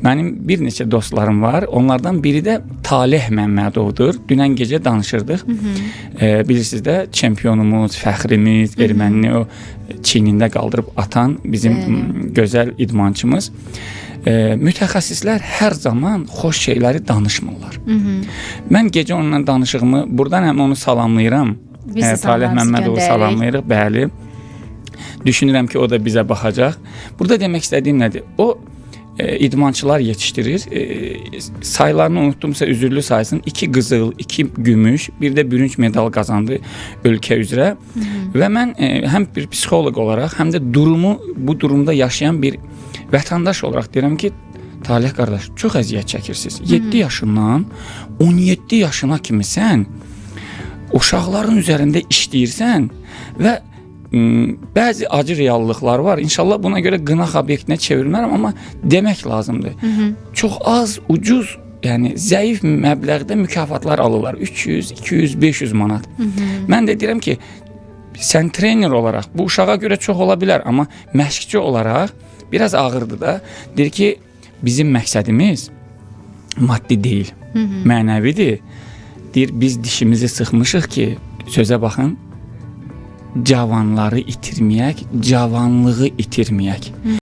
Mənim bir neçə dostlarım var. Onlardan biri də Taleh Məmmədovdur. Dünən gecə danışırdıq. Bilirsiniz də, çempionumuz, fəxrimiz, ermənini o çiynində qaldırıb atan bizim gözəl idmançımız. Mütəxəssislər hər zaman xoş şeyləri danışmırlar. Mən gecə onunla danışığımı, buradan həm onu salamlayıram. Taleh Məmmədovu salamlayırıq, bəli. Düşünürəm ki, o da bizə baxacaq. Burada demək istədiyim nədir? O idmançılar yetişdirir. Saylarını unutdumsa üzürlü saysın. 2 qızıl, 2 gümüş, bir də bürünc medal qazandı ölkə üzrə. Və mən həm bir psixoloq olaraq, həm də bu durumda yaşayan bir vətəndaş olaraq deyirəm ki, Taleh qardaş, çox əziyyət çəkirsiniz. 7 yaşından 17 yaşına kimi sən uşaqların üzərində işləyirsən və bəzi acı reallıqlar var. İnşallah buna görə qınaq obyektinə çevirmərəm, amma demək lazımdır. Çox az, ucuz, yəni zəif məbləğdə mükafatlar alırlar. 300, 200, 500 manat. Mən də deyirəm ki, sən trener olaraq, bu uşağa görə çox ola bilər, amma məşqçi olaraq biraz ağırdır da. Deyir ki, bizim məqsədimiz maddi deyil, mənəvidir. Deyir, biz dişimizi sıxmışıq ki, sözə baxın, cavanları itirməyək, cavanlığı itirməyək.